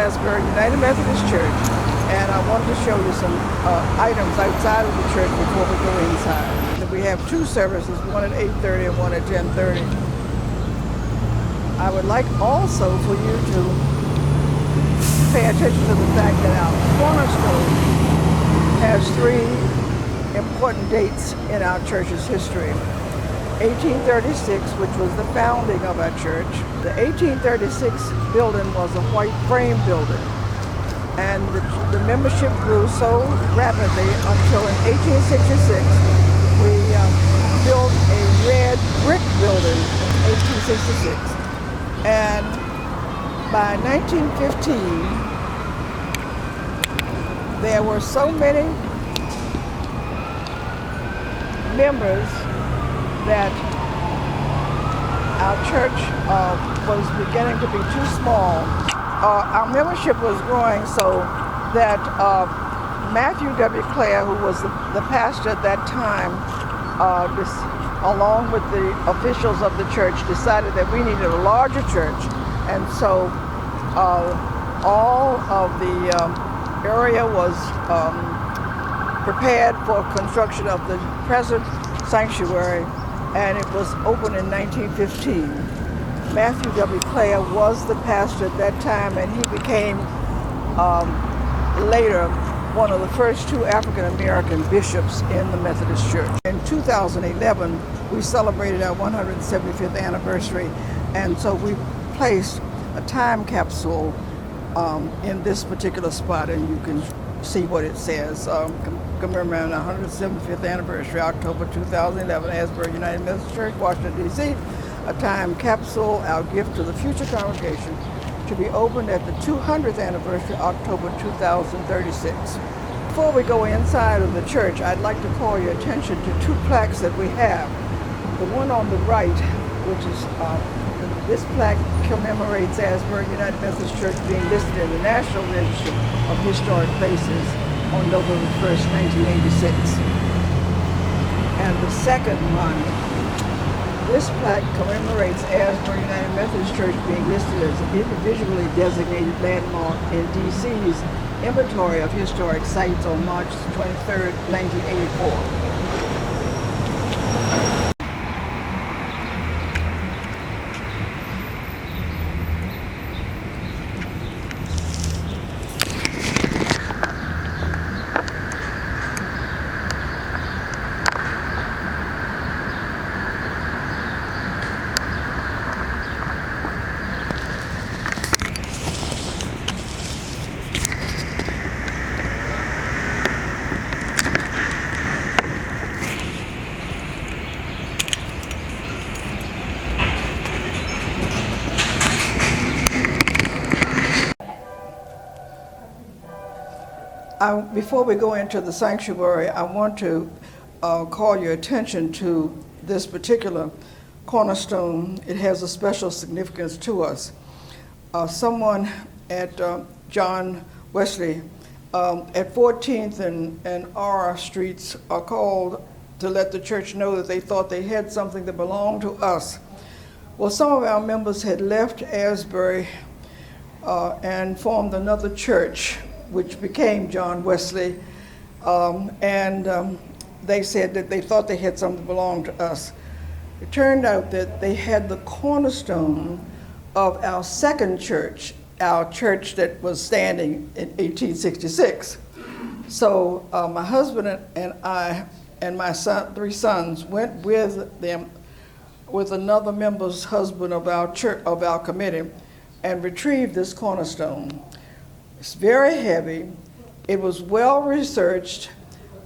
Asbury United Methodist Church, and I wanted to show you some items outside of the church before we go inside. We have two services, one at 8:30 and one at 10:30. I would like also for you to pay attention to the fact that our Cornerstone has three important dates in our church's history. 1836, which was the founding of our church. The 1836 building was a white frame building, and the membership grew so rapidly until in 1866 we built a red brick building in 1866. And by 1915, there were so many members that our church was beginning to be too small. Our membership was growing so that Matthew W. Clare, who was the pastor at that time, along with the officials of the church, decided that we needed a larger church. And so all of the area was prepared for construction of the present sanctuary, and it was opened in 1915. Matthew W. Clare was the pastor at that time, and he became later one of the first two African-American bishops in the Methodist Church. In 2011, we celebrated our 175th anniversary, and so we placed a time capsule in this particular spot, and you can see what it says. Commemorating our 175th anniversary, October 2011, Asbury United Methodist Church, Washington, D.C. A time capsule, our gift to the future congregation, to be opened at the 200th anniversary, October 2036. Before we go inside of the church, I'd like to call your attention to two plaques that we have. The one on the right, which is this plaque commemorates Asbury United Methodist Church being listed in the National Register of Historic Places on November 1st, 1986. And the second one, this plaque commemorates Asbury United Methodist Church being listed as an individually designated landmark in D.C.'s inventory of historic sites on March 23rd, 1984. Before we go into the sanctuary, I want to call your attention to this particular cornerstone. It has a special significance to us. Someone at John Wesley at 14th and R Streets are called to let the church know that they thought they had something that belonged to us. Well, some of our members had left Asbury and formed another church, which became John Wesley, and they said that they thought they had something that belonged to us. It turned out that they had the cornerstone of our second church, our church that was standing in 1866. So my husband and I and my three sons went with them, with another member's husband of our church, of our committee, and retrieved this cornerstone. It's very heavy. It was well researched,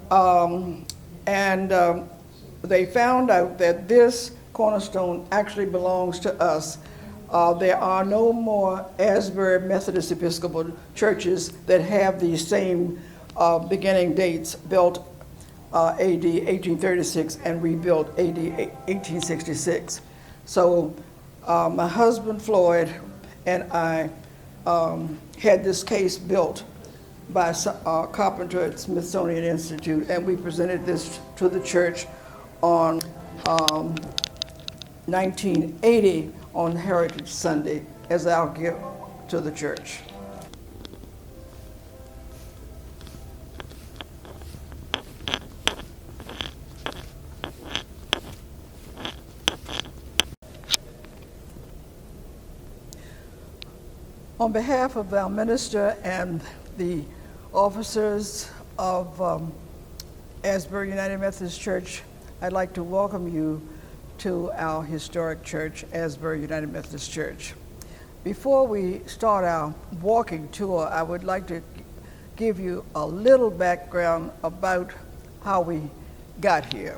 and they found out that this cornerstone actually belongs to us. There are no more Asbury Methodist Episcopal churches that have these same beginning dates, built AD 1836 and rebuilt AD 1866. So my husband Floyd and I had this case built by a carpenter at Smithsonian Institute, and we presented this to the church on 1980 on Heritage Sunday as our gift to the church. On behalf of our minister and the officers of Asbury United Methodist Church, I'd like to welcome you to our historic church, Asbury United Methodist Church. Before we start our walking tour, I would like to give you a little background about how we got here.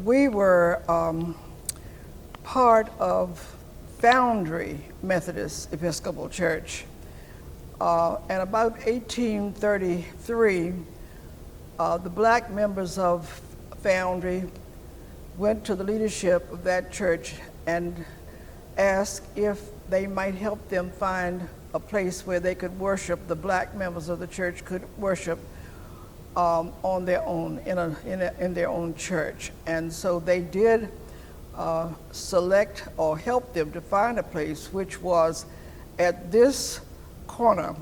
We were part of Pantry Methodist Episcopal Church. And about 1833, the black members of Pantry went to the leadership of that church and asked if they might help them find a place where they could worship, the black members of the church could worship on their own, in their own church. And so they did select or help them to find a place, which was at this corner.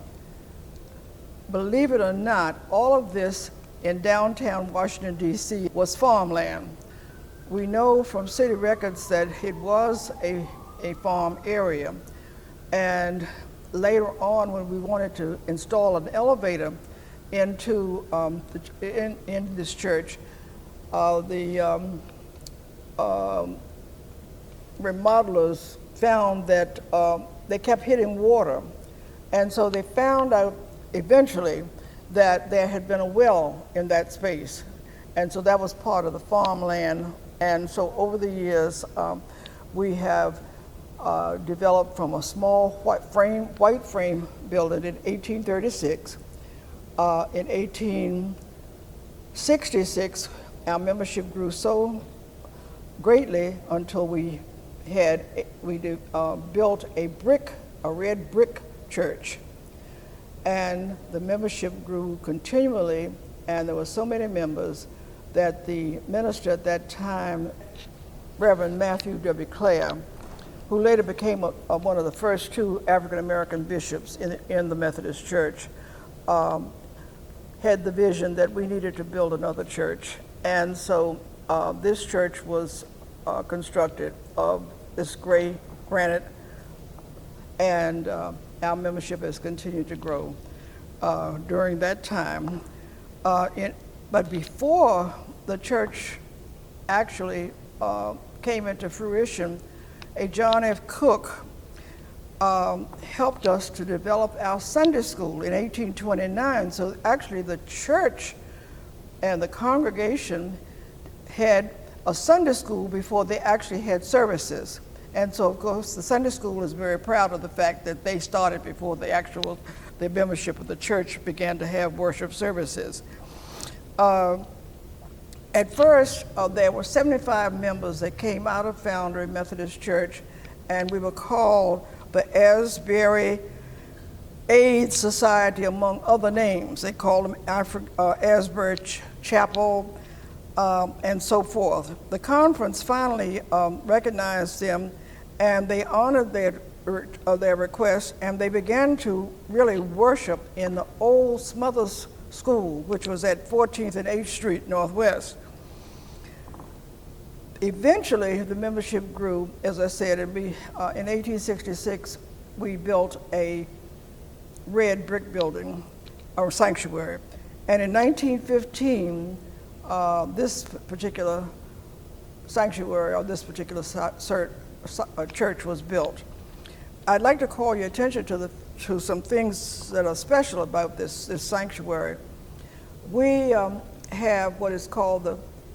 Believe it or not, all of this in downtown Washington, D.C. was farmland. We know from city records that it was a farm area. And later on, when we wanted to install an elevator into in this church, the remodelers found that they kept hitting water. And so they found out eventually that there had been a well in that space. And so that was part of the farmland. And so over the years, we have developed from a small white frame building in 1836. In 1866, our membership grew so greatly until we built a red brick church. And the membership grew continually, and there were so many members that the minister at that time, Reverend Matthew W. Clare, who later became one of the first two African-American bishops in the Methodist Church, had the vision that we needed to build another church. And so this church was constructed of this gray granite, and our membership has continued to grow during that time. But before the church actually came into fruition, a John F. Cook helped us to develop our Sunday school in 1829. So actually the church and the congregation had a Sunday school before they actually had services. And so, of course, the Sunday school is very proud of the fact that they started before the membership of the church began to have worship services. At first, there were 75 members that came out of Foundry Methodist Church, and we were called the Asbury Aid Society, among other names. They called them Asbury Chapel, and so forth. The conference finally recognized them, and they honored their request, and they began to really worship in the old Smothers School, which was at 14th and 8th Street Northwest. Eventually, the membership grew, as I said, in 1866, we built a red brick building, or sanctuary. And in 1915, this particular sanctuary, or this particular church was built. I'd like to call your attention to some things that are special about this sanctuary. We have what is called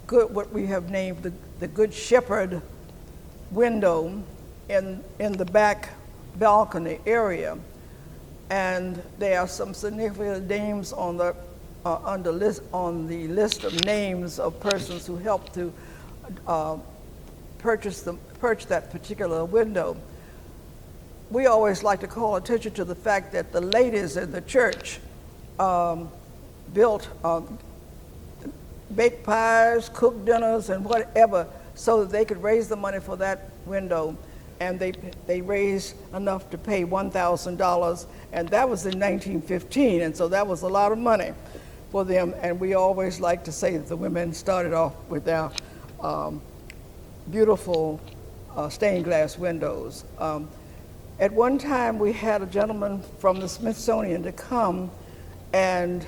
what we have named the Good Shepherd window in the back balcony area, and there are some significant names on the list of names of persons who helped to purchase that particular window. We always like to call attention to the fact that the ladies in the church built baked pies, cooked dinners, and whatever, so that they could raise the money for that window. And they raised enough to pay $1,000, and that was in 1915, and so that was a lot of money for them. And we always like to say that the women started off with our beautiful stained glass windows. At one time, we had a gentleman from the Smithsonian to come and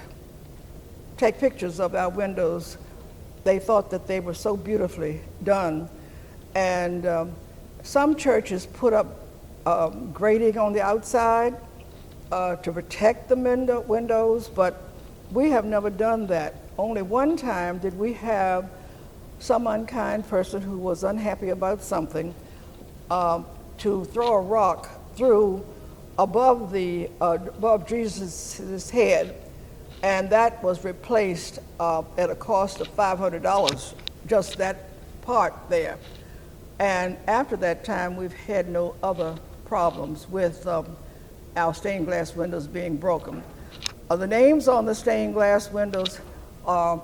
take pictures of our windows. They thought that they were so beautifully done. And some churches put up grating on the outside to protect the windows, but we have never done that. Only one time did we have some unkind person who was unhappy about something to throw a rock through above Jesus' head, and that was replaced at a cost of $500, just that part there. And after that time, we've had no other problems with our stained glass windows being broken. The names on the stained glass windows are,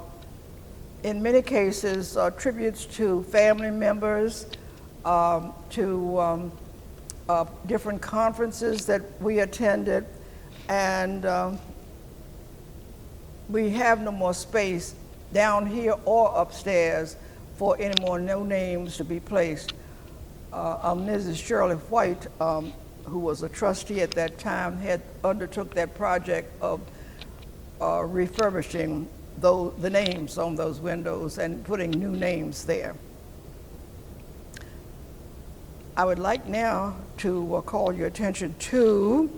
in many cases, tributes to family members, to different conferences that we attended, and we have no more space down here or upstairs for any more no names to be placed. Mrs. Shirley White, who was a trustee at that time, had undertook that project of refurbishing the names on those windows and putting new names there. I would like now to call your attention to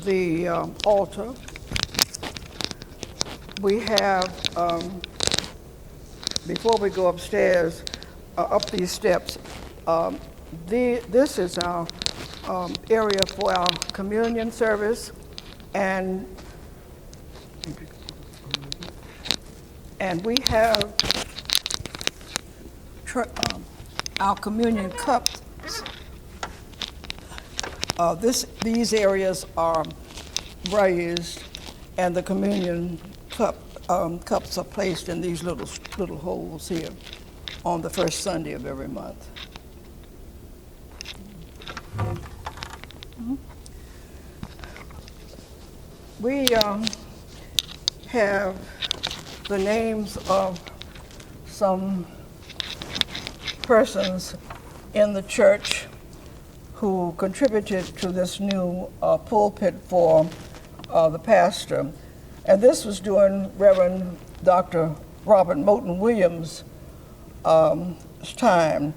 the altar. We have, before we go upstairs, up these steps, this is our area for our communion service, and we have our communion cups. These areas are raised, and the communion cups are placed in these little holes here on the first Sunday of every month. We have the names of some persons in the church who contributed to this new pulpit for the pastor. And this was during Reverend Dr. Robert Moten Williams' time.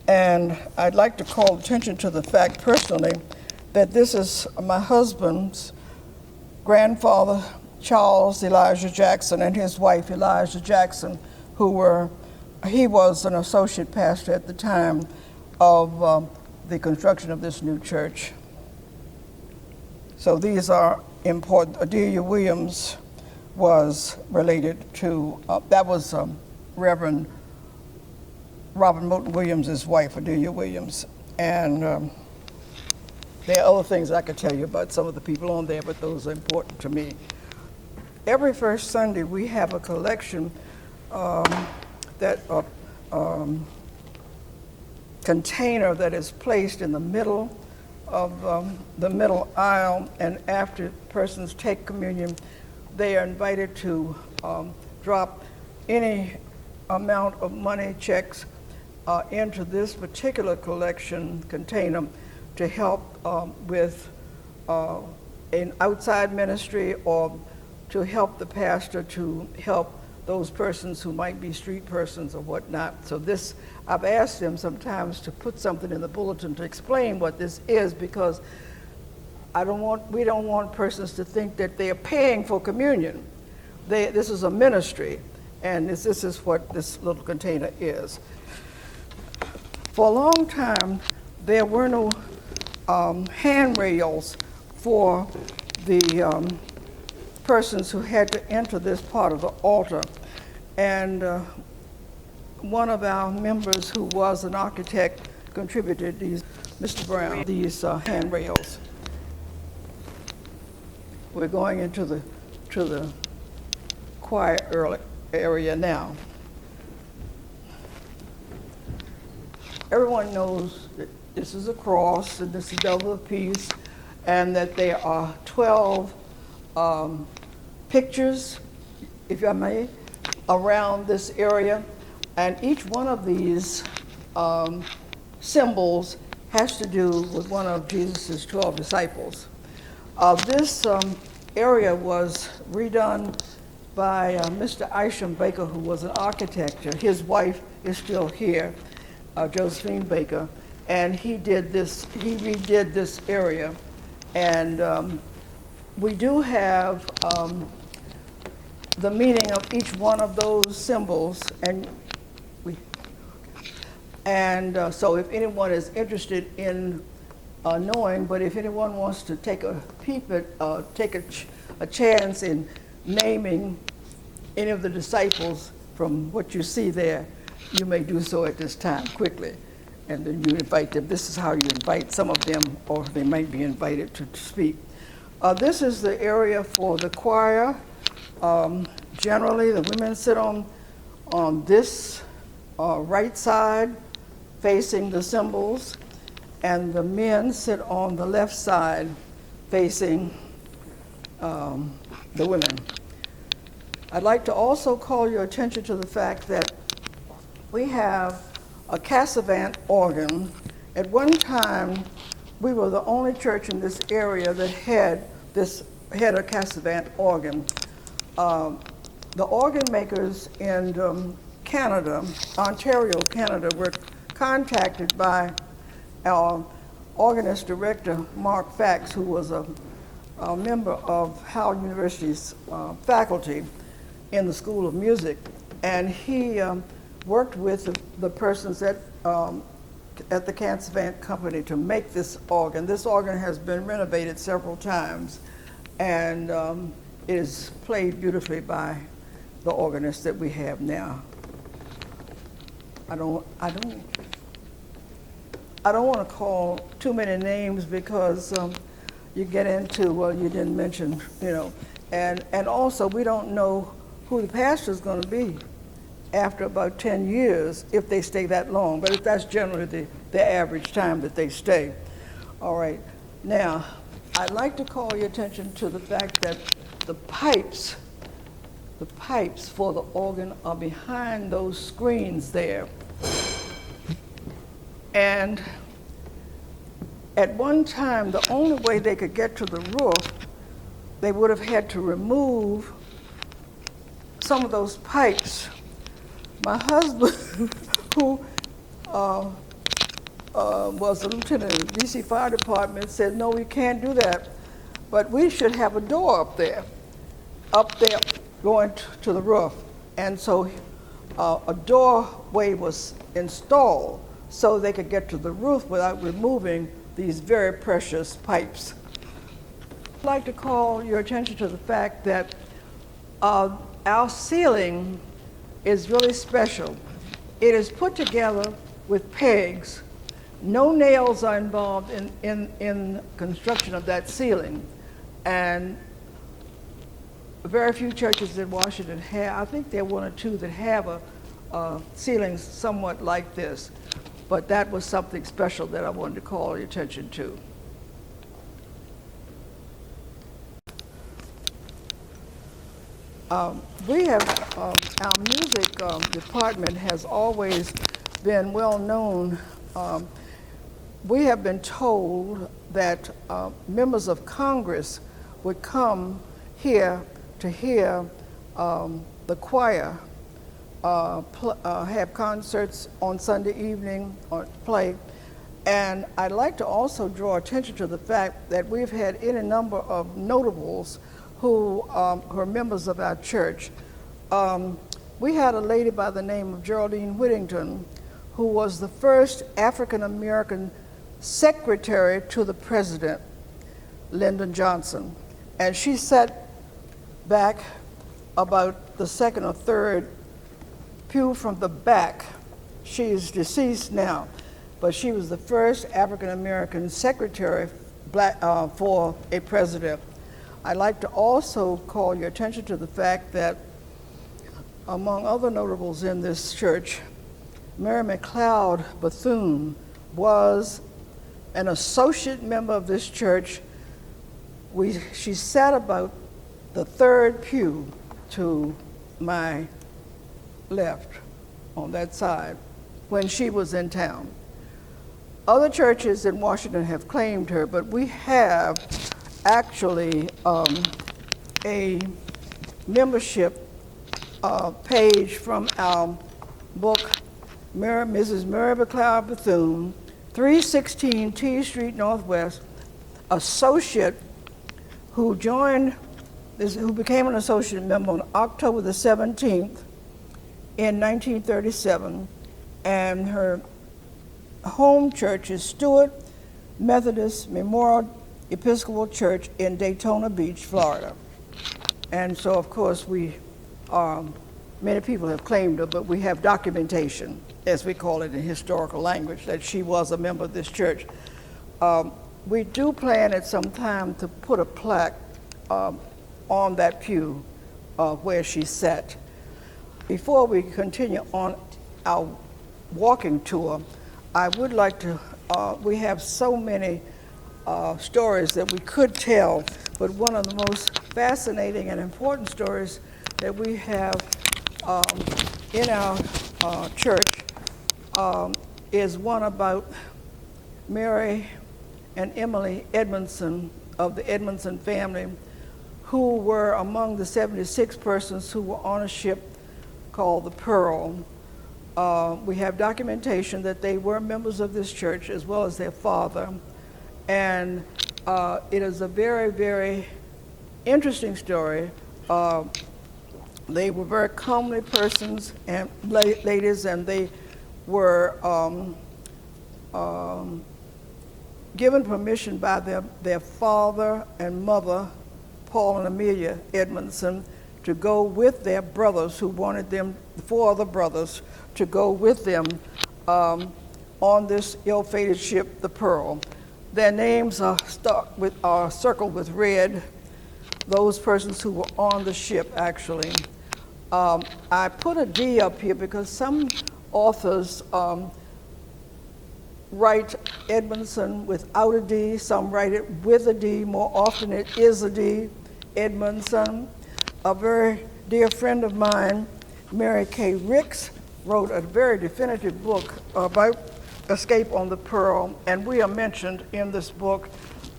And I'd like to call attention to the fact personally that this is my husband's grandfather, Charles Elijah Jackson, and his wife, Elijah Jackson, he was an associate pastor at the time of the construction of this new church. So these are important. Adelle Williams was related to, that was Reverend Robert Moten Williams' wife, Adelle Williams. And there are other things I could tell you about some of the people on there, but those are important to me. Every first Sunday, we have a collection container that is placed in the middle of the middle aisle, and after persons take communion, they are invited to drop any amount of money, checks, into this particular collection container to help with an outside ministry, or to help the pastor to help those persons who might be street persons or whatnot. So this, I've asked them sometimes to put something in the bulletin to explain what this is, because we don't want persons to think that they are paying for communion. This is a ministry, and this is what this little container is. For a long time, there were no handrails for the persons who had to enter this part of the altar. And one of our members, who was an architect, contributed Mr. Brown, these handrails. We're going into the choir area now. Everyone knows that this is a cross and this is double of peace, and that there are 12 pictures, if I may, around this area, and each one of these symbols has to do with one of Jesus' 12 disciples. This area was redone by Mr. Isham Baker, who was an architect. His wife is still here, Josephine Baker, and he redid this area. And we do have the meaning of each one of those symbols, and so if anyone is interested in knowing, but if anyone wants to take a peep at, take a chance in naming any of the disciples from what you see there, you may do so at this time quickly. And then you invite them. This is how you invite some of them, or they might be invited to speak. This is the area for the choir. Generally, the women sit on this right side, facing the cymbals, and the men sit on the left side, facing the women. I'd like to also call your attention to the fact that we have a Cassavant organ. At one time, we were the only church in this area that had a Cassavant organ. The organ makers in Canada, Ontario, Canada, were contacted by our organist director, Mark Fax, who was a member of Howard University's faculty in the School of Music, and he worked with the persons at the Cassavant Company to make this organ. This organ has been renovated several times, and it is played beautifully by the organist that we have now. I don't want to call too many names because you get into, well, you didn't mention, and also we don't know who the pastor is going to be after about 10 years, if they stay that long, but that's generally the average time that they stay. All right, now, I'd like to call your attention to the fact that the pipes for the organ are behind those screens there. And at one time, the only way they could get to the roof, they would have had to remove some of those pipes. My husband, who was a lieutenant in the DC Fire Department, said, no, we can't do that, but we should have a door up there going to the roof. And so a doorway was installed so they could get to the roof without removing these very precious pipes. I'd like to call your attention to the fact that our ceiling is really special. It is put together with pegs. No nails are involved in construction of that ceiling. And very few churches in Washington have, I think there are one or two that have a ceiling somewhat like this. But that was something special that I wanted to call your attention to. We have, our music department has always been well known. We have been told that members of Congress would come here to hear the choir have concerts on Sunday evening or play. And I'd like to also draw attention to the fact that we've had any number of notables who are members of our church. We had a lady by the name of Geraldine Whittington, who was the first African-American secretary to the president, Lyndon Johnson. And she sat back about the second or third pew from the back. She is deceased now, but she was the first African-American secretary for a president. I'd like to also call your attention to the fact that among other notables in this church, Mary McLeod Bethune was an associate member of this church. She sat about the third pew to my left on that side when she was in town. Other churches in Washington have claimed her, but we have actually a membership page from our book, Mrs. Mary McLeod Bethune, 316 T Street Northwest, associate who became an associate member on October the 17th in 1937, and her home church is Stewart Methodist Memorial Episcopal Church in Daytona Beach, Florida. And so, of course, many people have claimed her, but we have documentation, as we call it in historical language, that she was a member of this church. We do plan at some time to put a plaque on that pew where she sat. Before we continue on our walking tour, I would like to, we have so many stories that we could tell, but one of the most fascinating and important stories that we have in our church is one about Mary and Emily Edmondson of the Edmondson family, who were among the 76 persons who were on a ship called the Pearl. We have documentation that they were members of this church as well as their father. And it is a very, very interesting story. They were very comely persons and ladies, and they were given permission by their father and mother, Paul and Amelia Edmondson, to go with their brothers who wanted them, 4 other brothers, to go with them on this ill-fated ship, the Pearl. Their names are circled with red, those persons who were on the ship, actually. I put a D up here because some authors write Edmondson without a D, some write it with a D. More often it is a D, Edmondson. A very dear friend of mine, Mary Kay Ricks, wrote a very definitive book about Escape on the Pearl, and we are mentioned in this book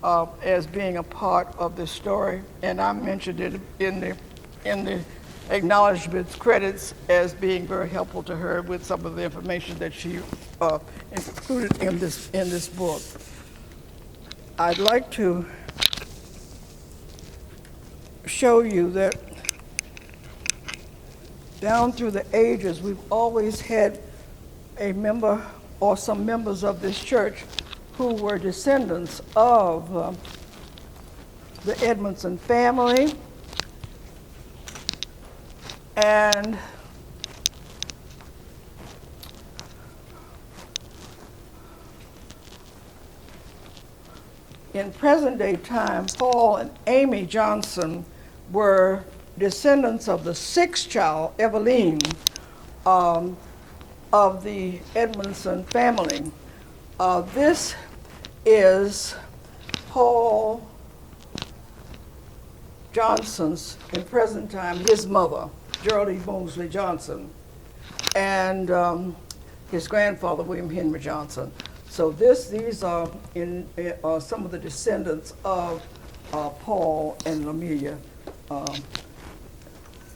as being a part of this story, and I mentioned it in the acknowledgments credits as being very helpful to her with some of the information that she included in this book. I'd like to show you that down through the ages, we've always had a member or some members of this church who were descendants of the Edmondson family. And in present day time, Paul and Amy Johnson were descendants of the 6th child, Eveline, of the Edmondson family. This is Paul Johnson's, in present time, his mother, Geraldine Mosley Johnson, and his grandfather, William Henry Johnson. So these are some of the descendants of Paul and Amelia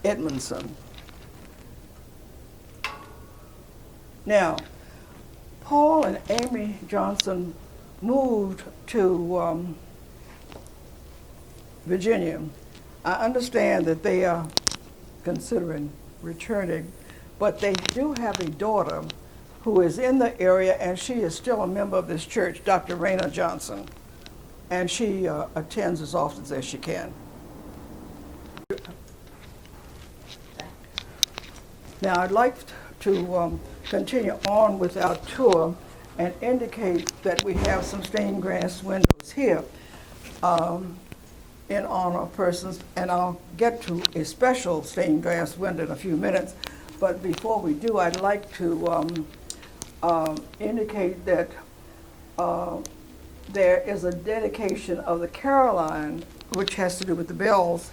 Edmondson. Now, Paul and Amy Johnson moved to Virginia. I understand that they are considering returning, but they do have a daughter who is in the area, and she is still a member of this church, Dr. Raina Johnson, and she attends as often as she can. Now, I'd like to continue on with our tour and indicate that we have some stained glass windows here in honor of persons, and I'll get to a special stained glass window in a few minutes. But before we do, I'd like to indicate that there is a dedication of the Caroline, which has to do with the bells,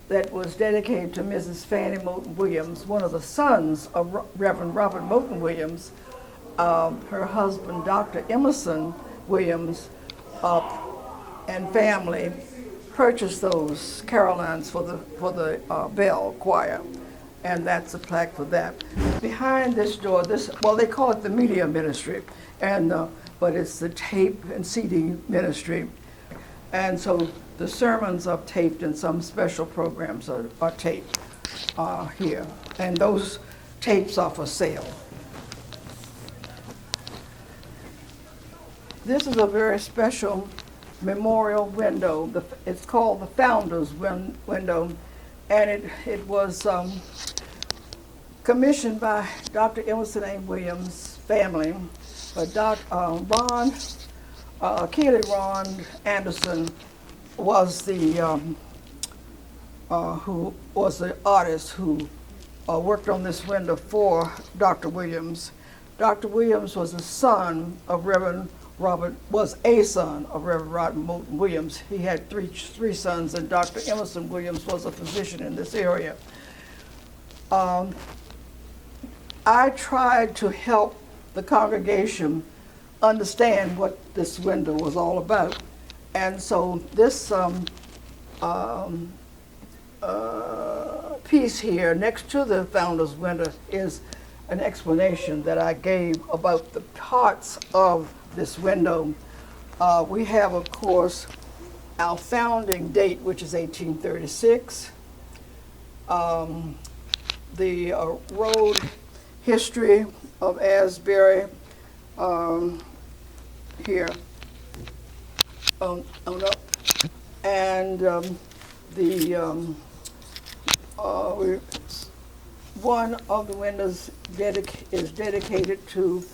that was dedicated to Mrs. Fannie Moulton Williams, one of the sons of Reverend Robert Moulton Williams. her husband, Dr. Emerson Williams, and family purchased those carillons for the bell choir, and that's a plaque for that. Behind this door, they call it the media ministry, and but it's the tape and CD ministry, and so the sermons are taped and some special programs are taped here, and those tapes are for sale. This is a very special memorial window. It's called the Founder's Window, and it was commissioned by Dr. Emerson A. Williams' family, but Keely Ron Anderson was the who was the artist who worked on this window for Dr. Williams. Dr. Williams was a son of Reverend Robert Moulton Williams. He had three sons, and Dr. Emerson Williams was a physician in this area. I tried to help the congregation understand what this window was all about. And so this piece here next to the Founder's Window is an explanation that I gave about the parts of this window. We have, of course, our founding date, which is 1836. The road history of Asbury here on up, and one of the windows is dedicated to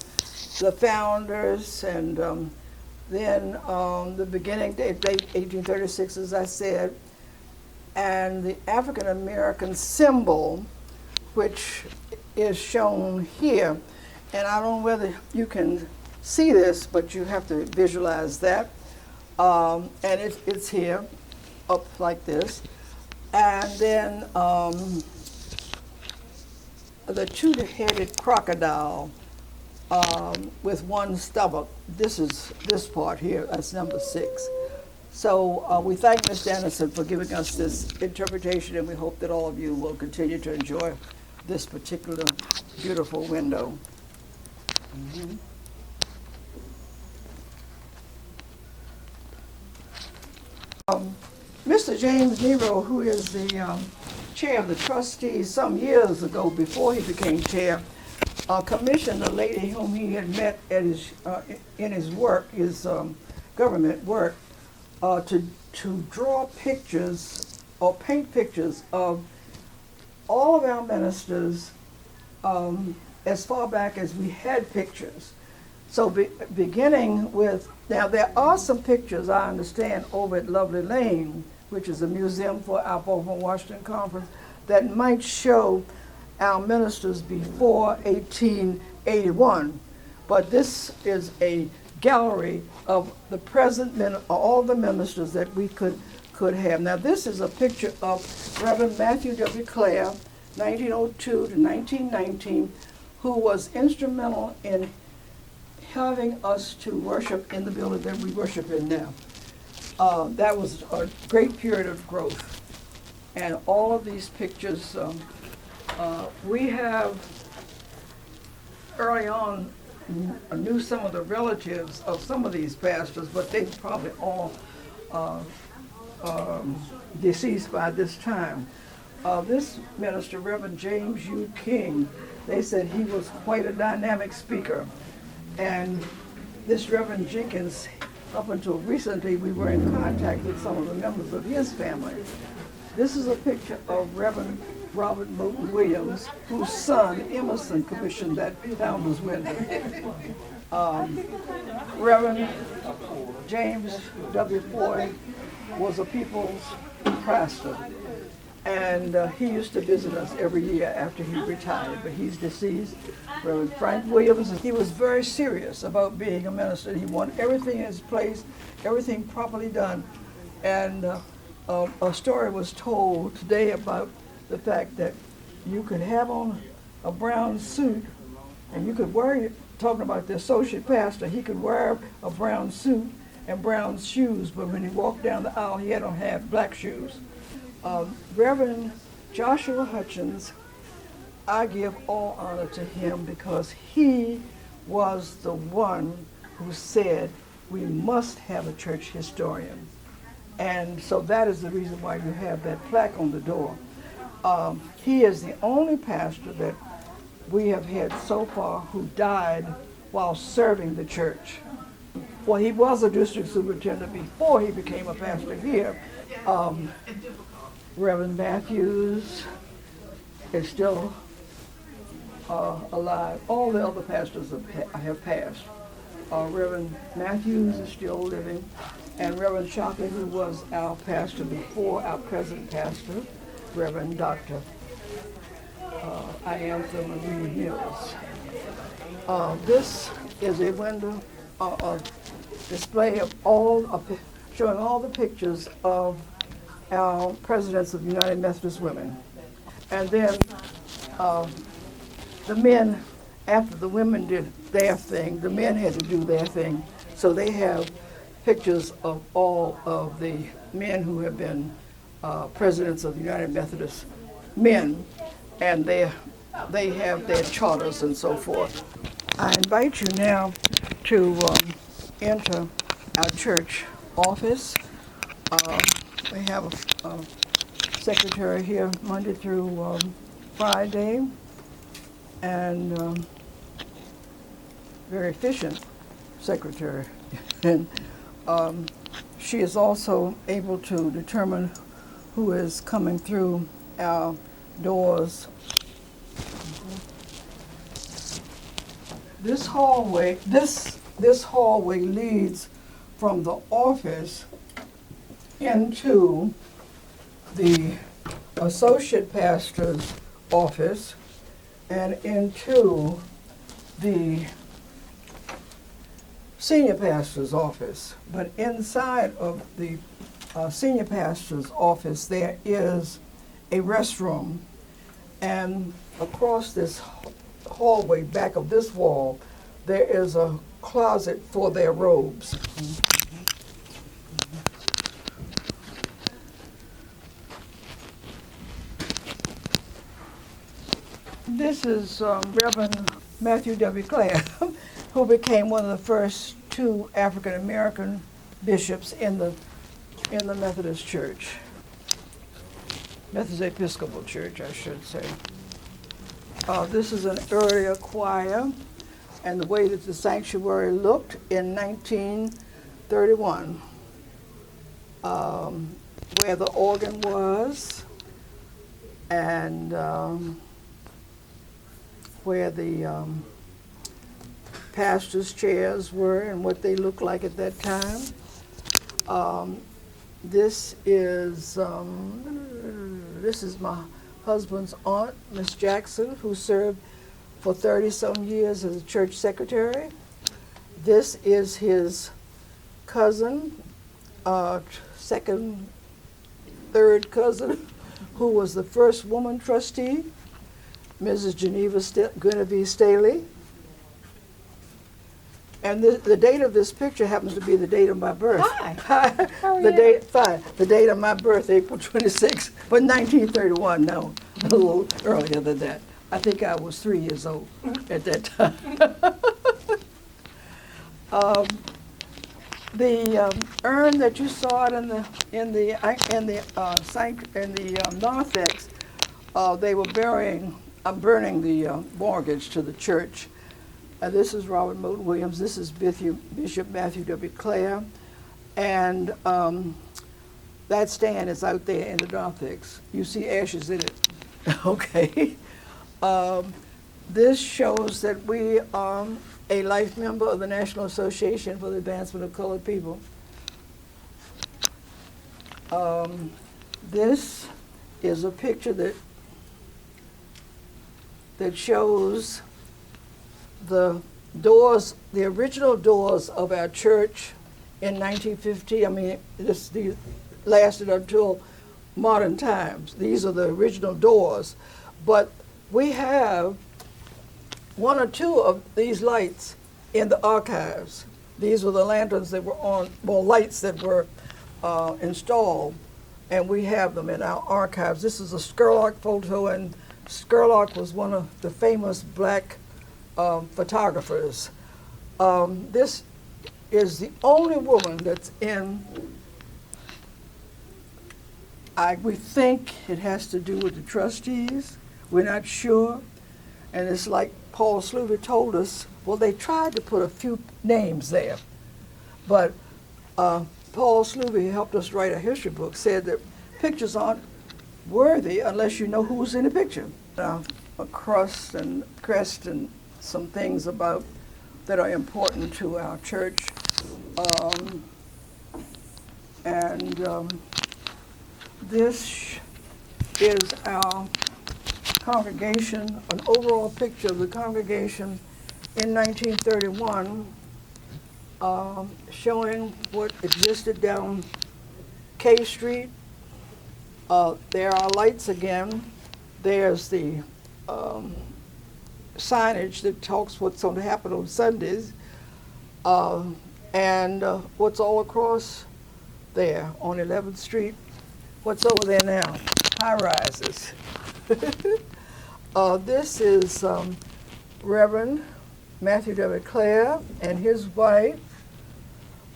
the founders, and then the beginning date 1836, as I said, and the African American symbol, which is shown here. And I don't know whether you can see this, but you have to visualize that. And it's here, up like this. And then the two-headed crocodile with one stomach. This is this part here, that's number 6. So we thank Mr. Anderson for giving us this interpretation, and we hope that all of you will continue to enjoy this particular beautiful window. Mm-hmm. Mr. James Nero, who is the chair of the trustees some years ago before he became chair, commissioned a lady whom he had met at in his work, his government work, to draw pictures or paint pictures of all of our ministers as far back as we had pictures. So beginning with, now there are some pictures, I understand, over at Lovely Lane, which is a museum for our Baltimore Washington Conference, that might show our ministers before 1881. But this is a gallery of the present all the ministers that we could have. Now this is a picture of Reverend Matthew W. Clare, 1902 to 1919, who was instrumental in having us to worship in the building that we worship in now. That was a great period of growth. And all of these pictures, we have early on knew some of the relatives of some of these pastors, but they probably all deceased by this time. This minister, Reverend James U. King, they said he was quite a dynamic speaker. And this Reverend Jenkins, up until recently, we were in contact with some of the members of his family. This is a picture of Reverend Robert Moulton Williams, whose son, Emerson, commissioned that Founder's Window. Reverend James W. Boyd was a people's pastor, and he used to visit us every year after he retired, but he's deceased. Reverend Frank Williams, he was very serious about being a minister. He wanted everything in its place, everything properly done. And a story was told today about the fact that you could have on a brown suit and you could wear it talking about the associate pastor, he could wear a brown suit and brown shoes, but when he walked down the aisle, he had to have black shoes. Reverend Joshua Hutchins, I give all honor to him because he was the one who said we must have a church historian. And so that is the reason why you have that plaque on the door. He is the only pastor that we have had so far who died while serving the church. Well, he was a district superintendent before he became a pastor here. Reverend Matthews is still alive. All the other pastors have passed. Reverend Matthews is still living, and Reverend Shockley, who was our pastor before, our present pastor, Reverend Dr. Iantha Marie Mills. This is a window, a display of showing all the pictures of our presidents of United Methodist Women. And then the men, after the women did their thing, the men had to do their thing. So they have pictures of all of the men who have been presidents of the United Methodist men, and they have their charters and so forth. I invite you now to enter our church office. We have a secretary here Monday through Friday, and very efficient secretary. And she is also able to determine who is coming through our doors. This hallway leads from the office into the associate pastor's office and into the senior pastor's office. But inside of the senior pastor's office there is a restroom, and across this hallway, back of this wall, there is a closet for their robes. This is Reverend Matthew W. Clare, who became one of the first two African American bishops in the Methodist Church. Methodist Episcopal Church, I should say. This is an earlier choir, and the way that the sanctuary looked in 1931, where the organ was, and where the pastors' chairs were and what they looked like at that time. This is my husband's aunt, Miss Jackson, who served for 30-some years as a church secretary. This is his cousin, second, third cousin, who was the first woman trustee, Mrs. Genevieve Staley. And the date of this picture happens to be the date of my birth. Hi. How are you? The date of my birth, April 26, but 1931, no, a little earlier than that. I think I was 3 years old at that time. The urn that you saw in the narthex, they were burning the mortgage to the church. This is Robert Moten Williams. This is Bishop Matthew W. Clare. And that stand is out there in the narthex. You see ashes in it. Okay. This shows that we are a life member of the National Association for the Advancement of Colored People. This is a picture that shows the doors, the original doors of our church in 1950. I mean, this lasted until modern times. These are the original doors. But we have one or two of these lights in the archives. These were the lanterns that were on, well, lights that were installed, and we have them in our archives. This is a Scurlock photo, and Scurlock was one of the famous black photographers. This is the only woman that's in, we think it has to do with the trustees. We're not sure. And it's like Paul Sluby told us, well, they tried to put a few names there. But Paul Sluby helped us write a history book, said that pictures aren't worthy unless you know who's in the picture. A crest and some things about that are important to our church. This is our congregation, an overall picture of the congregation in 1931, showing what existed down K Street. There are lights again. There's the signage that talks what's going to happen on Sundays, and what's all across there on 11th Street. What's over there now? High rises. This is Reverend Matthew W. Clare and his wife.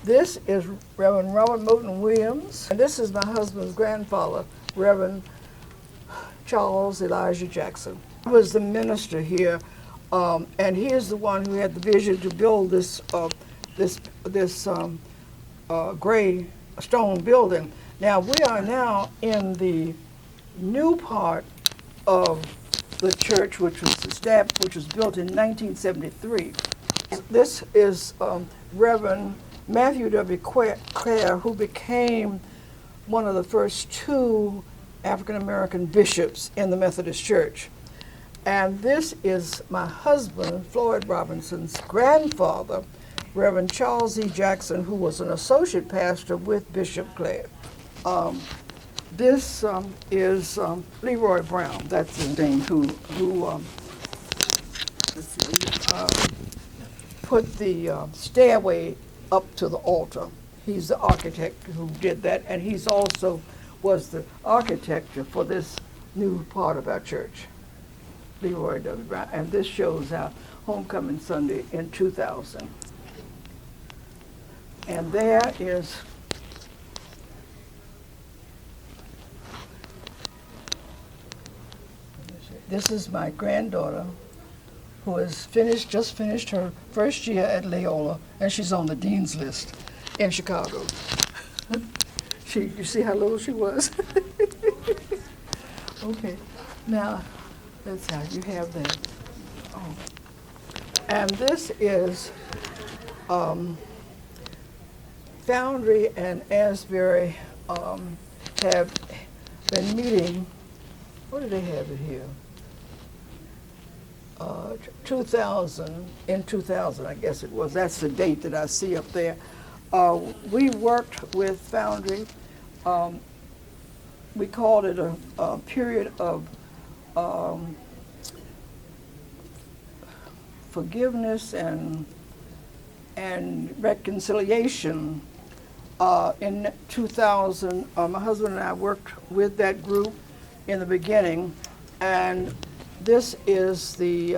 This is Reverend Robert Moten Williams. And this is my husband's grandfather, Reverend Charles Elijah Jackson. He was the minister here, and he is the one who had the vision to build this gray stone building. Now, we are now in the new part of the church, which was built in 1973. This is Reverend Matthew W. Clare, who became one of the first two African-American bishops in the Methodist Church. And this is my husband, Floyd Robinson's grandfather, Reverend Charles E. Jackson, who was an associate pastor with Bishop Clare. This is Leroy Brown, that's his name, who put the stairway up to the altar. He's the architect who did that, and he's also was the architecture for this new part of our church, Leroy W. Brown. And this shows our homecoming Sunday in 2000. And there is this is my granddaughter, who has just finished her first year at Loyola, and she's on the dean's list in Chicago. You see how little she was? Okay, now that's how you have that. Oh. And this is Foundry and Asbury have been meeting. What do they have it here? 2000, I guess it was. That's the date that I see up there. We worked with Foundry. We called it a period of forgiveness and reconciliation. In 2000, my husband and I worked with that group in the beginning, and this is the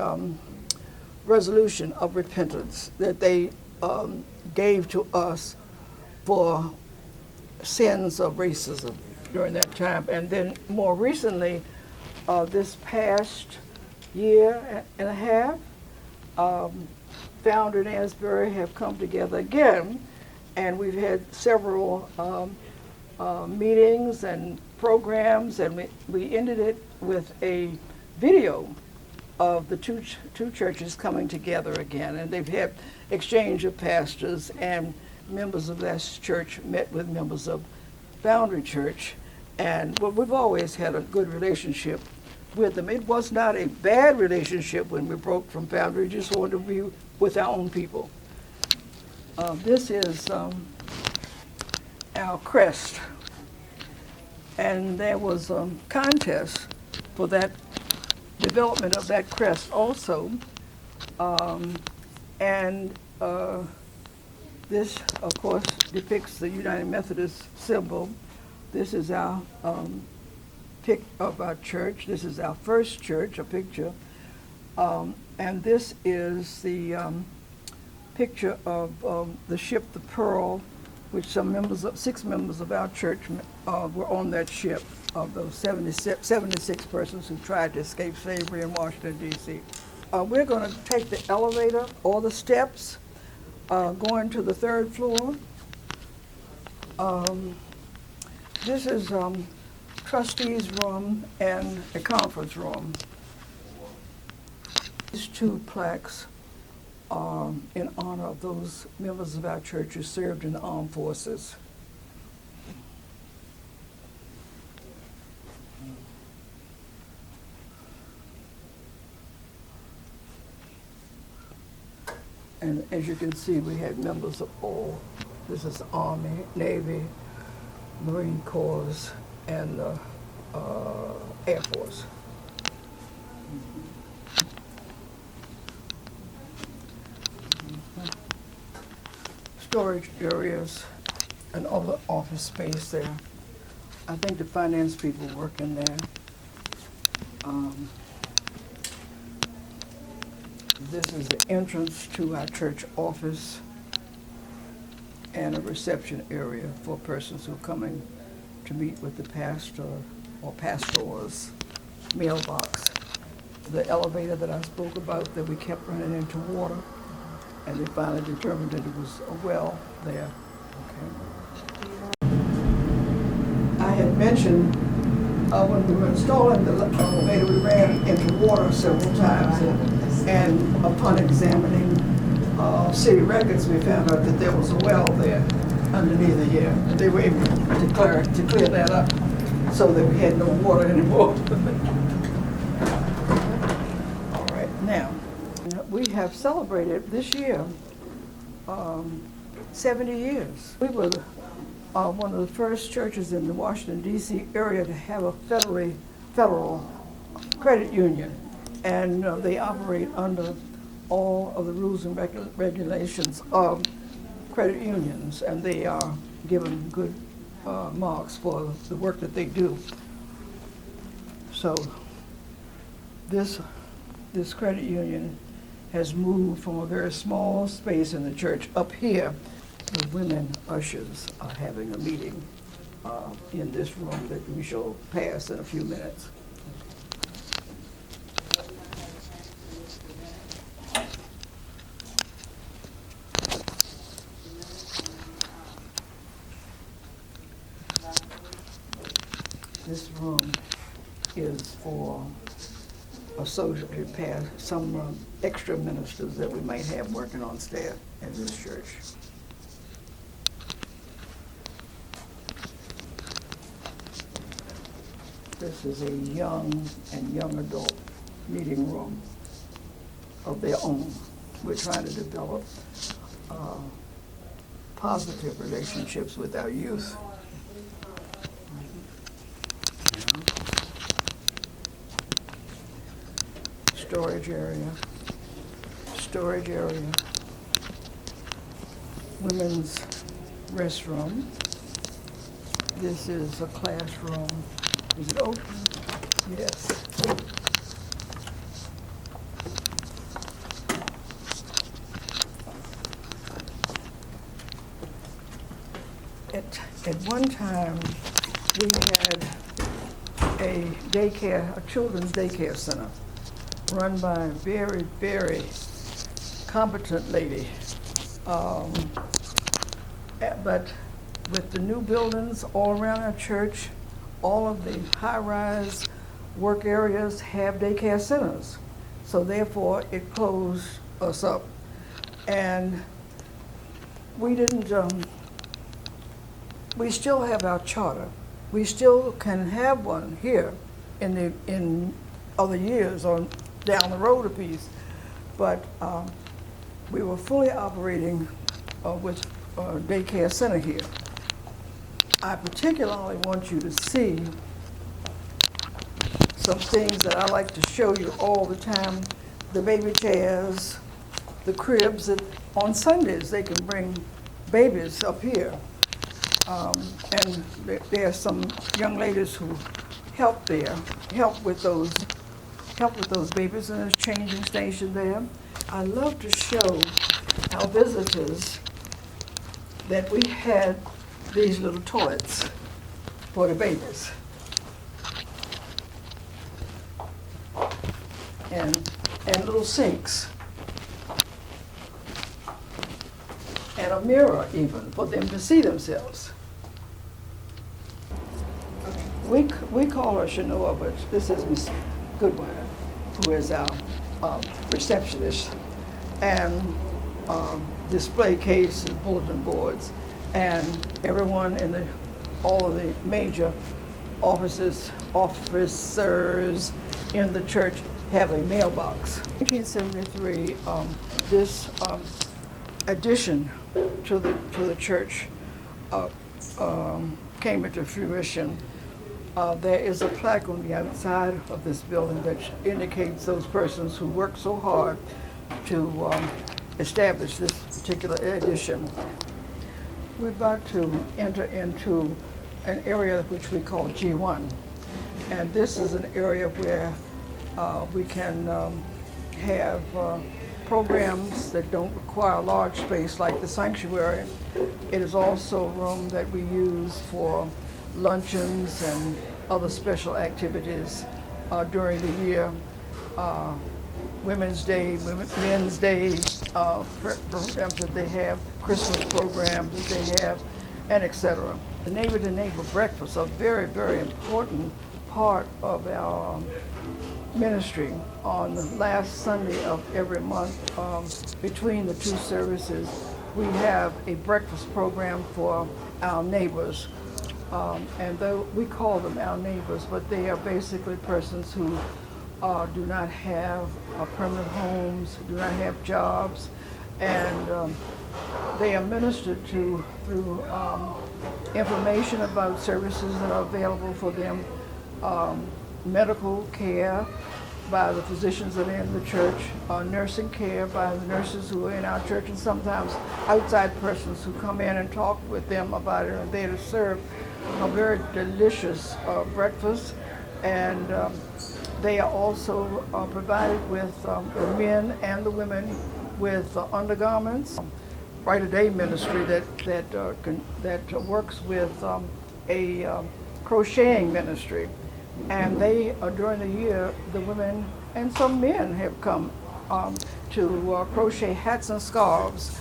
resolution of repentance that they gave to us for sins of racism during that time. And then more recently, this past year and a half, Foundry and Asbury have come together again, and we've had several meetings and programs, and we ended it with a video of the two churches coming together again. And they've had exchange of pastors, and members of that church met with members of Foundry Church, and we've always had a good relationship with them. It was not a bad relationship when we broke from Pantry. We just wanted to be with our own people. This is our crest, and there was a contest for that development of that crest also, And this, of course, depicts the United Methodist symbol. This is our pic of our church. This is our first church, a picture. And this is the picture of the ship, the Pearl, which 6 members of our church were on that ship, of those 76 persons who tried to escape slavery in Washington, D.C. We're going to take the elevator or the steps going to the 3rd floor. This is trustees' room and a conference room. These 2 plaques are in honor of those members of our church who served in the armed forces. And as you can see, we had members of all. This is the Army, Navy, Marine Corps, and Air Force. Storage areas and other office space there. I think the finance people work in there. This is the entrance to our church office and a reception area for persons who are coming to meet with the pastor or pastor's mailbox. The elevator that I spoke about that we kept running into water, and they finally determined that it was a well there. Okay. I had mentioned when we were installing the elevator, we ran into water several times, and upon examining city records, we found out that there was a well there underneath here. And they were able to clear that up so that we had no water anymore. All right, now, we have celebrated this year 70 years. We were one of the first churches in the Washington, D.C. area to have a federal credit union. And they operate under all of the rules and regulations of credit unions, and they are given good marks for the work that they do. So this credit union has moved from a very small space in the church up here. The women ushers are having a meeting in this room that we shall pass in a few minutes. This room is for associate past some extra ministers that we might have working on staff at this church. This is a young and young adult meeting room of their own. We're trying to develop positive relationships with our youth. Storage area, women's restroom. This is a classroom. Is it open? Yes. At one time, we had a children's daycare center run by a very, very competent lady. But with the new buildings all around our church, all of the high-rise work areas have daycare centers. So therefore, it closed us up. And we didn't, we still have our charter. We still can have one here in other years or down the road a piece. But we were fully operating with a daycare center here. I particularly want you to see some things that I like to show you all the time. The baby chairs, the cribs that on Sundays they can bring babies up here. And there are some young ladies who help there, help with those babies, and there's a changing station there. I love to show our visitors that we had these little toilets for the babies. And little sinks. And a mirror even for them to see themselves. We call her Shanoa, but this is Miss Goodwin, who is our receptionist, and display case and bulletin boards, and everyone in all of the major officers in the church have a mailbox. In 1973, this addition to the church came into fruition. There is a plaque on the outside of this building that indicates those persons who worked so hard to establish this particular addition. We're about to enter into an area which we call G1. And this is an area where we can have programs that don't require large space like the sanctuary. It is also a room that we use for luncheons and other special activities during the year. Women's Day, Men's Day programs that they have, Christmas programs that they have, and etc. The neighbor-to-neighbor breakfasts are a very, very important part of our ministry. On the last Sunday of every month, between the two services, we have a breakfast program for our neighbors. And though we call them our neighbors, but they are basically persons who do not have permanent homes, do not have jobs, and they are ministered to through information about services that are available for them, medical care by the physicians that are in the church, nursing care by the nurses who are in our church, and sometimes outside persons who come in and talk with them about it, and they to serve a very delicious breakfast. And they are also provided with the men and the women with undergarments. Right a Day ministry that works with a crocheting ministry, and they during the year, the women and some men have come to crochet hats and scarves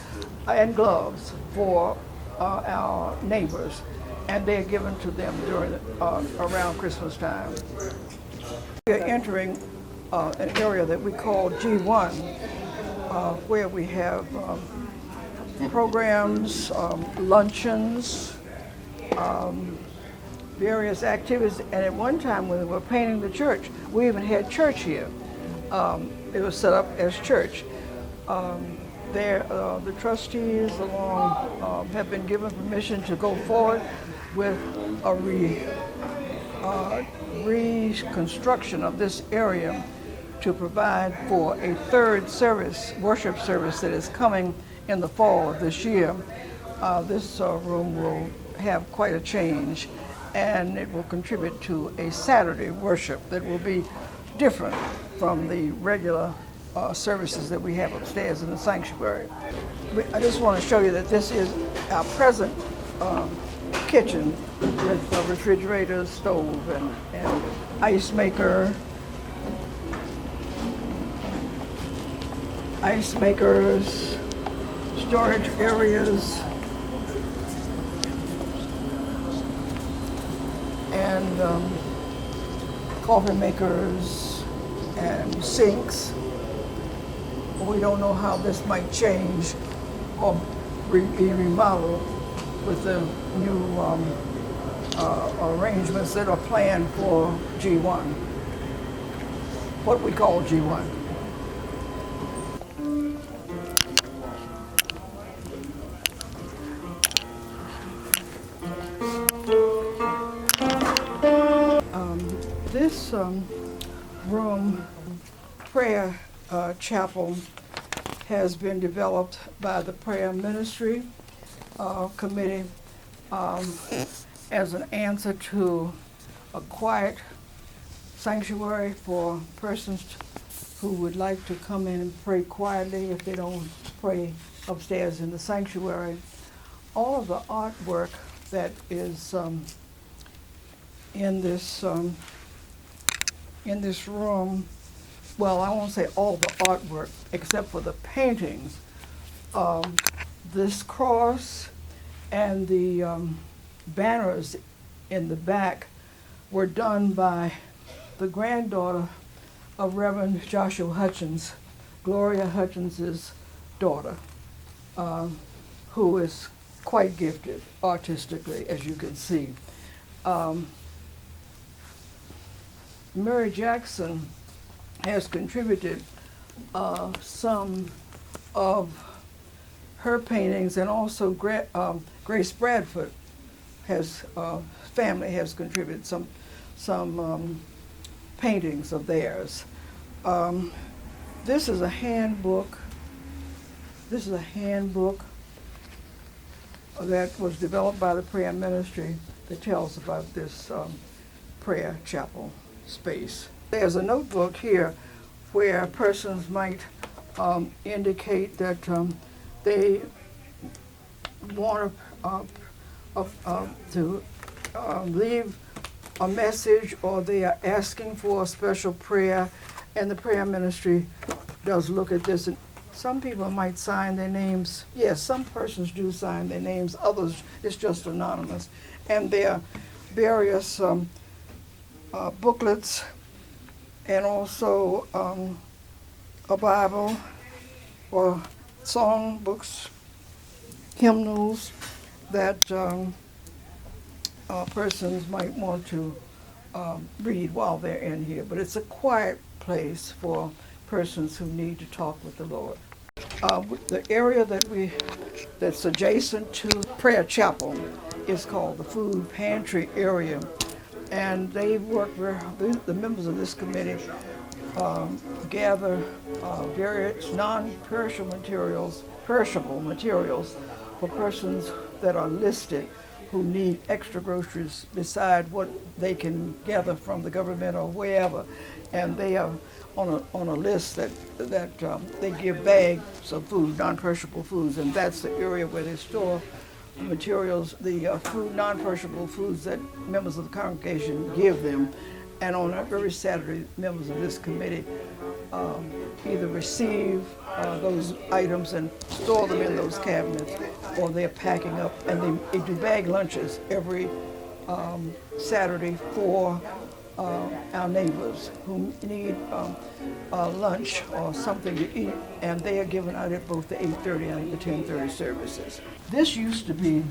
and gloves for our neighbors, and they are given to them during around Christmas time. We are entering an area that we call G1, where we have programs, luncheons, various activities. And at one time when we were painting the church, we even had church here. It was set up as church. The trustees have been given permission to go forward with a reconstruction of this area to provide for a third service, worship service that is coming in the fall of this year. This room will have quite a change, and it will contribute to a Saturday worship that will be different from the regular services that we have upstairs in the sanctuary. I just want to show you that this is our present kitchen with a refrigerator, stove, and ice maker, ice makers, storage areas, and coffee makers and sinks. We don't know how this might change or be remodeled with the new arrangements that are planned for G1, what we call G1. This room, prayer chapel, has been developed by the Prayer Ministry Committee as an answer to a quiet sanctuary for persons who would like to come in and pray quietly if they don't pray upstairs in the sanctuary. All of the artwork that is in this room, well, I won't say all the artwork except for the paintings. This cross and the banners in the back were done by the granddaughter of Reverend Joshua Hutchins, Gloria Hutchins's daughter, who is quite gifted artistically, as you can see. Mary Jackson has contributed some of her paintings, and also Grace Bradford family has contributed some paintings of theirs. This is a handbook. This is a handbook that was developed by the Prayer Ministry that tells about this prayer chapel space. There's a notebook here where persons might indicate that they want to leave a message, or they are asking for a special prayer, and the Prayer Ministry does look at this. And some people might sign their names. Yes, some persons do sign their names. Others, it's just anonymous. And there are various booklets, and also a Bible or song books, hymnals that persons might want to read while they're in here. But it's a quiet place for persons who need to talk with the Lord. The area that's adjacent to Prayer Chapel is called the Food Pantry area, and they work the members of this committee gather various non-perishable materials, perishable materials for persons that are listed who need extra groceries beside what they can gather from the government or wherever, and they are on a list that they give bags of food, non-perishable foods, and that's the area where they store the materials, the food, non-perishable foods that members of the congregation give them. And on every Saturday, members of this committee either receive those items and store them in those cabinets, or they're packing up, and they do bag lunches every Saturday for our neighbors who need lunch or something to eat, and they are given out at both the 8:30 and the 10:30 services. This used to be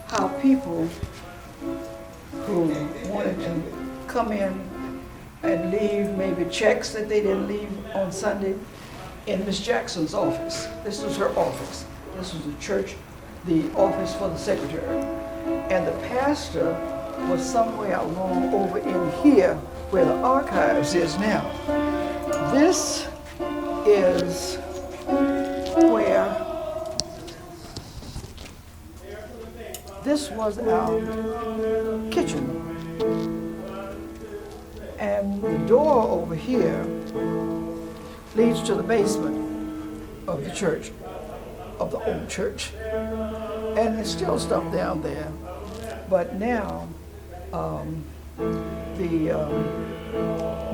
how people who wanted to come in and leave maybe checks that they didn't leave on Sunday in Miss Jackson's office. This was her office. This was the church, the office for the secretary. And the pastor was somewhere along over in here where the archives is now. This is where this was our kitchen. And the door over here leads to the basement of the church, of the old church. And there's still stuff down there. But now,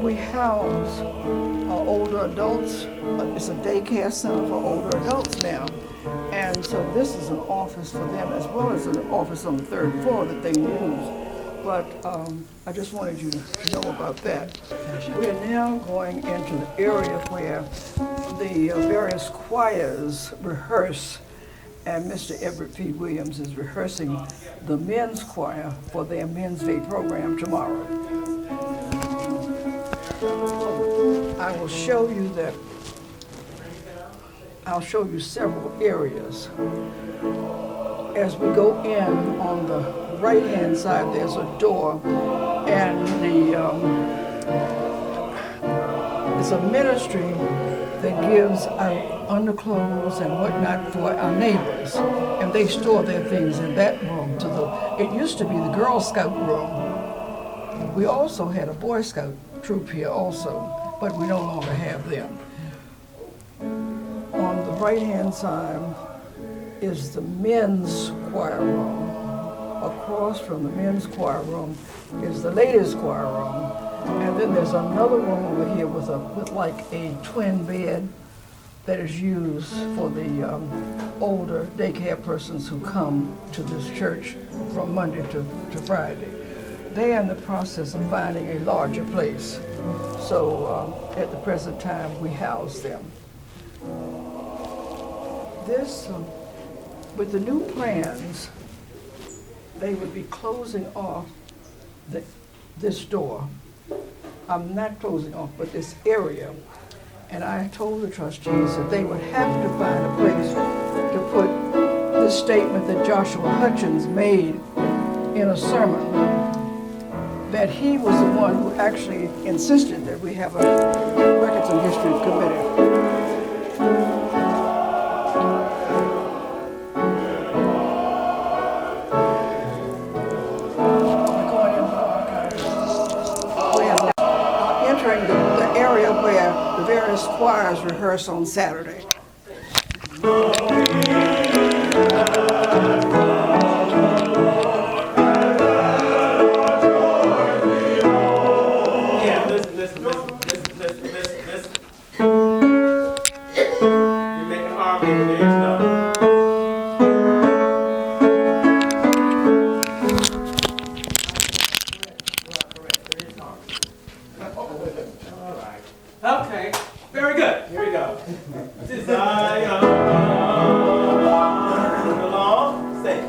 we house older adults. It's a daycare center for older adults now. And so this is an office for them, as well as an office on the third floor that they use. But I just wanted you to know about that. We're now going into the area where the various choirs rehearse, and Mr. Everett P. Williams is rehearsing the men's choir for their Men's Day program tomorrow. I will show you that. I'll show you several areas. As we go in, on the right-hand side, there's a door, and It's a ministry that gives out underclothes and whatnot for our neighbors, and they store their things in that room. It used to be the Girl Scout room. We also had a Boy Scout troop here also, but we no longer have them. On the right-hand side is the men's choir room. Across from the men's choir room is the ladies' choir room. And then there's another room over here with like a twin bed that is used for the older daycare persons who come to this church from Monday to Friday. They're in the process of finding a larger place. So at the present time, we house them. With the new plans, they would be closing off this door. I'm not closing off, but this area. And I told the trustees that they would have to find a place to put this statement that Joshua Hutchins made in a sermon, that he was the one who actually insisted that we have a Records and History Committee. Choirs rehearse on Saturday. Listen. You're making harmony with each other. Okay, very good. Here we go. Zion, along, say.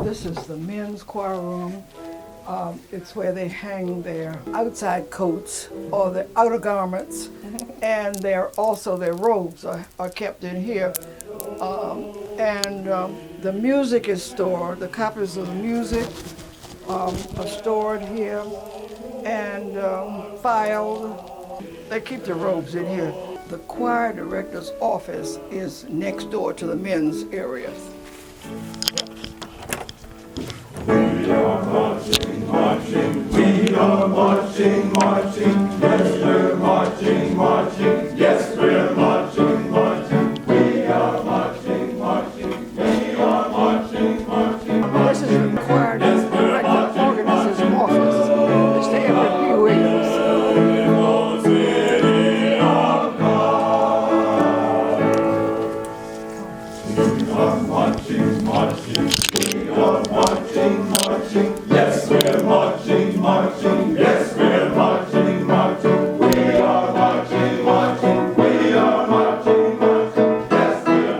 This is the men's choir room. It's where they hang their outside coats or their outer garments, and their robes are kept in here. The music is stored. The copies of the music are stored here and filed. They keep the robes in here. The choir director's office is next door to the men's area. We are marching, marching, we are marching, marching, yes, we're marching, marching, yes, we're marching, marching, we are marching, marching, we are marching, marching. This is the choir director organizer's office, Mr. Everett P. Williams. We are marching, marching, we are marching, marching, yes, we're marching, marching, yes, we're marching, marching, we are marching, marching, we are marching, marching, yes, we're marching, marching, yes, we're marching, marching, we are marching, marching, we are marching, marching, yes, we're marching, marching,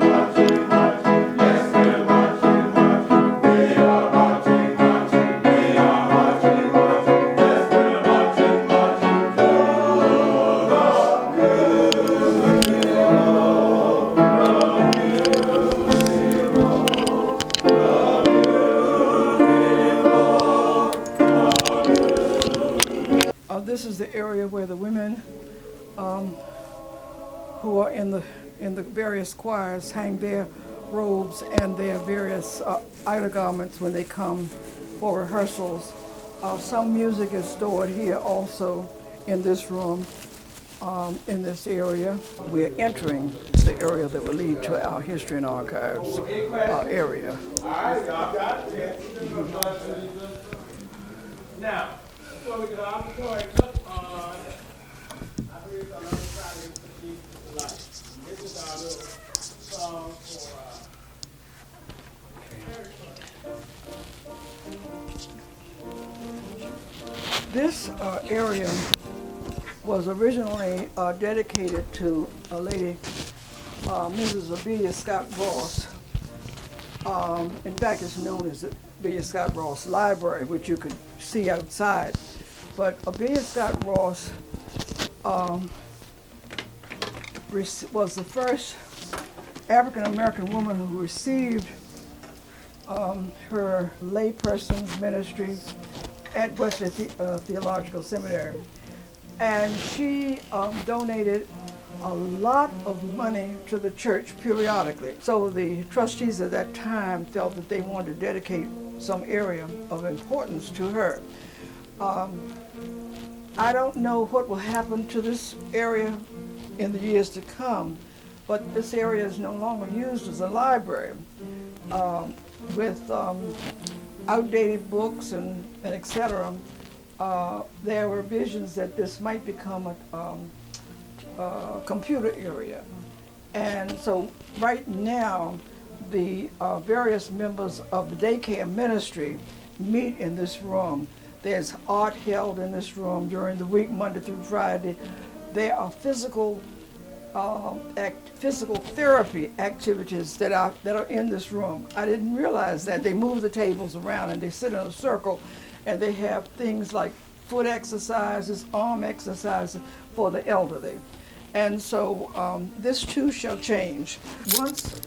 This is the area where the women who are in the various choirs hang their robes and their various outer garments when they come for rehearsals Some music is stored here also in this room, in this area. We're entering the area that will lead to our history and archives area. All right, y'all got it. Now, before we go, I'm going to touch on, I believe it's on the other side of the light. This is our little song for, This area was originally dedicated to a lady, Mrs. Amelia Scott Ross. In fact, it's known as the Amelia Scott Ross Library, which you could see outside. But Amelia Scott Ross was the first African-American woman who received her layperson's ministry at Wesley Theological Seminary. And she donated a lot of money to the church periodically. So the trustees at that time felt that they wanted to dedicate some area of importance to her. I don't know what will happen to this area in the years to come, but this area is no longer used as a library with outdated books and et cetera. There were visions that this might become a computer area. And so right now, the various members of the daycare ministry meet in this room. There's art held in this room during the week, Monday through Friday. There are physical therapy activities that are in this room. I didn't realize that. They move the tables around and they sit in a circle, and they have things like foot exercises, arm exercises for the elderly. And so this too shall change. Once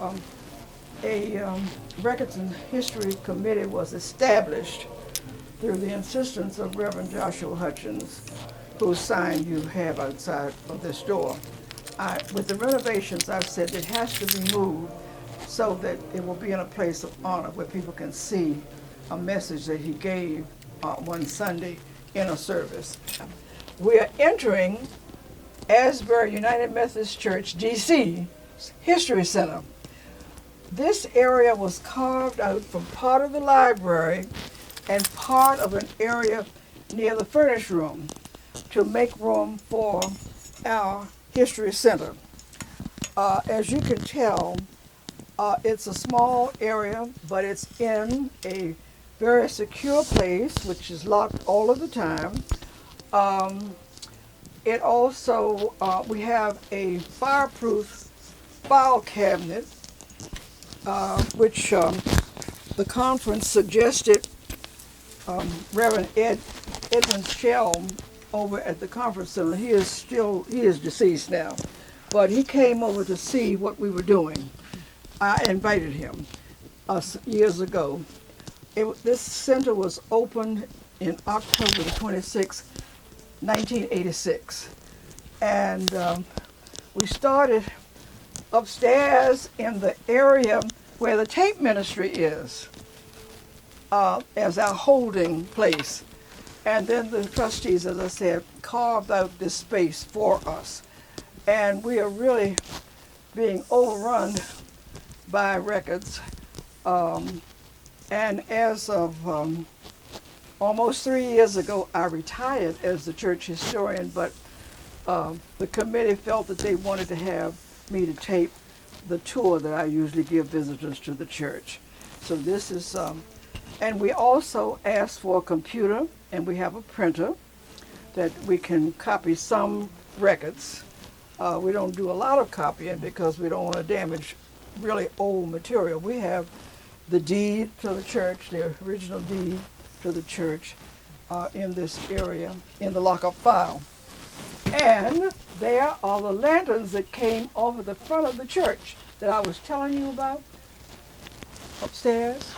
a Records and History Committee was established through the insistence of Reverend Joshua Hutchins, whose sign you have outside of this door. With the renovations, I've said it has to be moved so that it will be in a place of honor where people can see a message that he gave one Sunday in a service. We are entering Asbury United Methodist Church, D.C. History Center. This area was carved out from part of the library and part of an area near the furnace room to make room for our History Center. As you can tell, it's a small area, but it's in a very secure place, which is locked all of the time. It also, we have a fireproof file cabinet, which the conference suggested Reverend Edmund Shell over at the conference center. He is deceased now, but he came over to see what we were doing. I invited him years ago. This center was opened in October the 26th, 1986. And we started upstairs in the area where the tape ministry is as our holding place. And then the trustees, as I said, carved out this space for us. And we are really being overrun by records. And as of almost 3 years ago, I retired as the church historian, but the committee felt that they wanted to have me to tape the tour that I usually give visitors to the church. So this is, and we also asked for a computer, and we have a printer that we can copy some records. We don't do a lot of copying because we don't want to damage really old material. We have the deed to the church, the original deed to the church in this area in the lockup file. And there are the lanterns that came over the front of the church that I was telling you about upstairs.